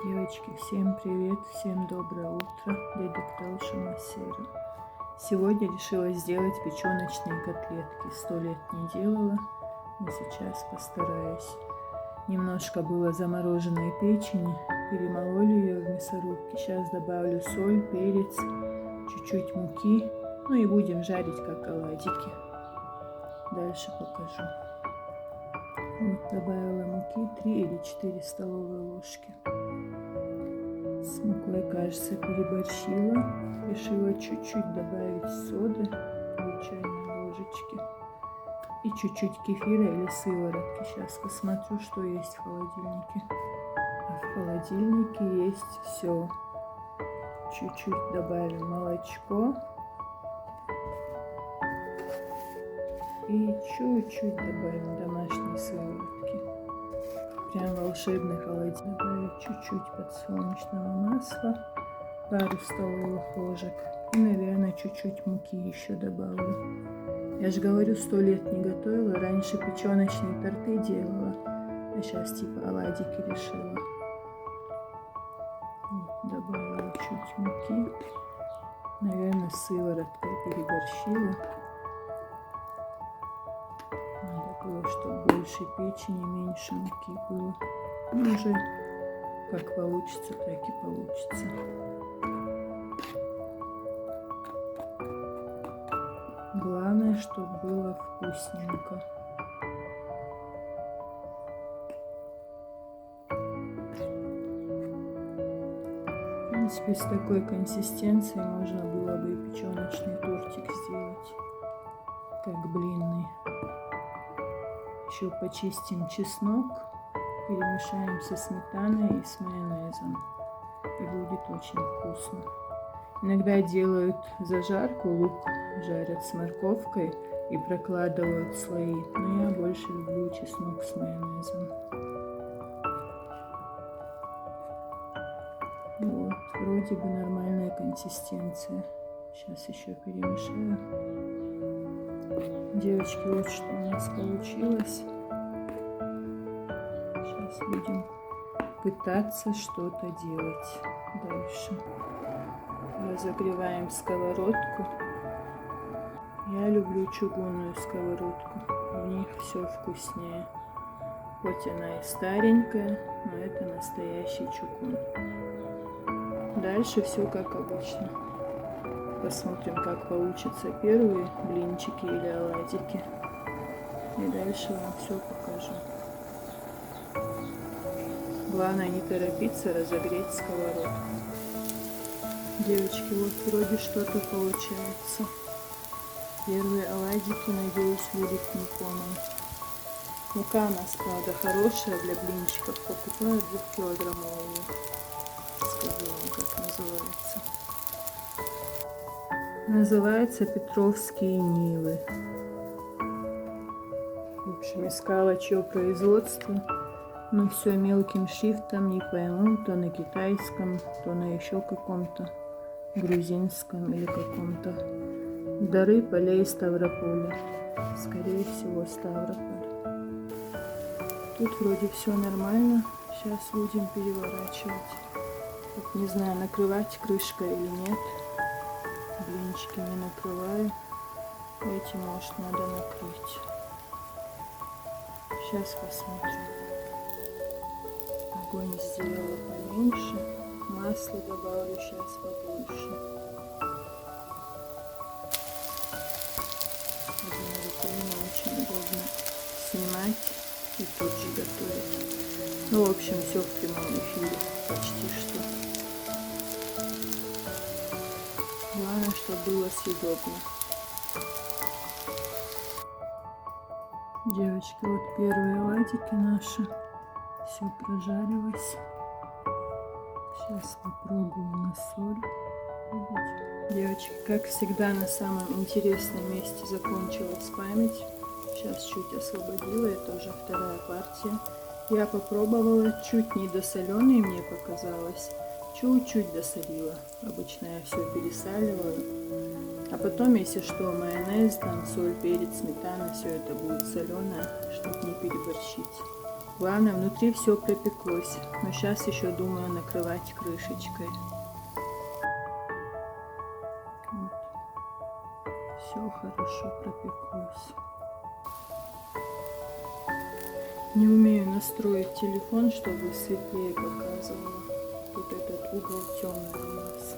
Девочки, всем привет, всем доброе утро, дядя Ктауша Масера. Сегодня решила сделать печеночные котлетки. 100 лет не делала, но сейчас постараюсь. Немножко было замороженной печени, перемололи ее в мясорубке. Сейчас добавлю соль, перец, чуть-чуть муки, ну и будем жарить как оладики. Дальше покажу. Вот добавила муки 3 или 4 столовые ложки. С мукой, кажется, переборщила. Решила чуть-чуть добавить соды, 2 чайные ложечки. И чуть-чуть кефира или сыворотки. Сейчас посмотрю, что есть в холодильнике. А в холодильнике есть все. Чуть-чуть добавим молочко. И чуть-чуть добавим домашней сыворотки. Прям волшебный холодильник. Добавить чуть-чуть подсолнечного масла, пару столовых ложек. И, наверное, чуть-чуть муки еще добавлю. Я же говорю, 100 лет не готовила. Раньше печеночные торты делала. А сейчас типа оладики решила. Вот, добавила чуть муки. Наверное, сывороткой переборщила. Было, чтобы больше печени, меньше муки было. Ну, уже как получится, так и получится. Главное, чтобы было вкусненько. В принципе, с такой консистенцией можно было бы и печеночный тортик сделать, как блинный. Еще почистим чеснок, перемешаем со сметаной и с майонезом. И будет очень вкусно. Иногда делают зажарку, лук жарят с морковкой и прокладывают слои. Но я больше люблю чеснок с майонезом. Вот, вроде бы нормальная консистенция. Сейчас еще перемешаю. Девочки, вот что у нас получилось. Сейчас будем пытаться что-то делать дальше. Разогреваем сковородку. Я люблю чугунную сковородку. В них все вкуснее. Хоть она и старенькая, но это настоящий чугун. Дальше все как обычно. Посмотрим, как получатся первые блинчики или оладики. И дальше вам все покажу. Главное не торопиться разогреть сковородку. Девочки, вот вроде что-то получается. Первые оладики, надеюсь, будут неплохие. Мука у нас, правда, хорошая для блинчиков. Покупаю 2-килограммовую. Скажу вам, как называется. Называется Петровские Нивы. В общем, искала, чье производство. Но все мелким шрифтом, не пойму, то на китайском, то на еще каком-то грузинском или каком-то. Дары полей Ставрополя. Скорее всего, Ставрополь. Тут вроде все нормально. Сейчас будем переворачивать. Вот не знаю, накрывать крышкой или нет. Блинчики не накрываю. Эти, может, надо накрыть. Сейчас посмотрим. Огонь сделала поменьше. Масло добавлю сейчас побольше. Одной рукой не очень удобно снимать и тут же готовить. Ну, в общем, все в прямом эфире почти что. Главное, чтобы было съедобно. Девочки, вот первые оладики наши. Все прожарилось. Сейчас попробую на соль. Видите? Девочки, как всегда, на самом интересном месте закончилась память. Сейчас чуть освободила, это уже вторая партия. Я попробовала, чуть недосоленый мне показалось. Чуть-чуть досолила. Обычно я все пересаливаю. А потом, если что, майонез, там соль, перец, сметана, все это будет соленое, чтобы не переборщить. Главное, внутри все пропеклось. Но сейчас еще думаю накрывать крышечкой. Вот. Все хорошо пропеклось. Не умею настроить телефон, чтобы светлее показывало. Тут этот угол темный у нас.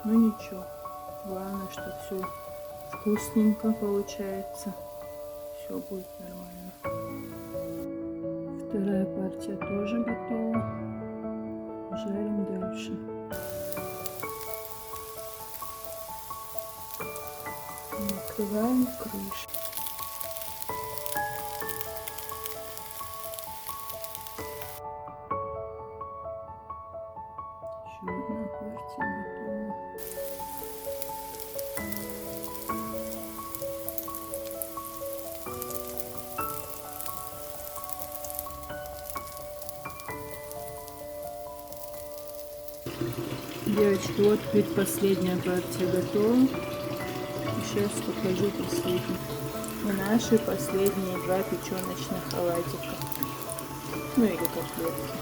Но ничего. Главное, что все вкусненько получается. Все будет нормально. Вторая партия тоже готова. Жарим дальше. Накрываем крышку. Еще одна партия готова. Девочки, вот предпоследняя партия готова. Сейчас покажу последний. И наши последние 2 печеночных оладика. Ну или котлетки.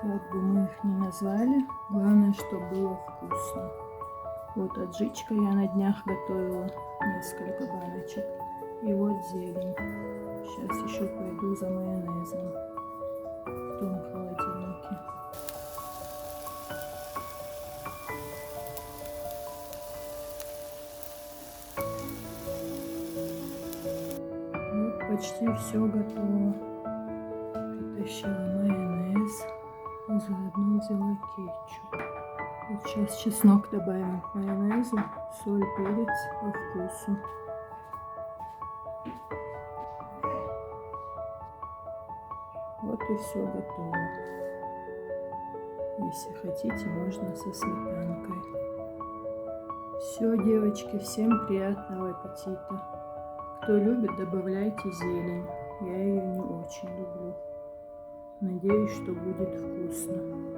Как бы мы их ни назвали, главное, чтобы было вкусно. Вот аджичка я на днях готовила несколько баночек. И вот зелень. Сейчас еще пойду за майонезом в том холодильнике. Вот почти все готово. Притащила майонез. И заодно взяла кетчуп. Вот сейчас чеснок добавим к майонезу, соль, перец по вкусу. Вот и все готово. Если хотите, можно со сметанкой. Все, девочки, всем приятного аппетита. Кто любит, добавляйте зелень. Я ее не очень люблю. Надеюсь, что будет вкусно.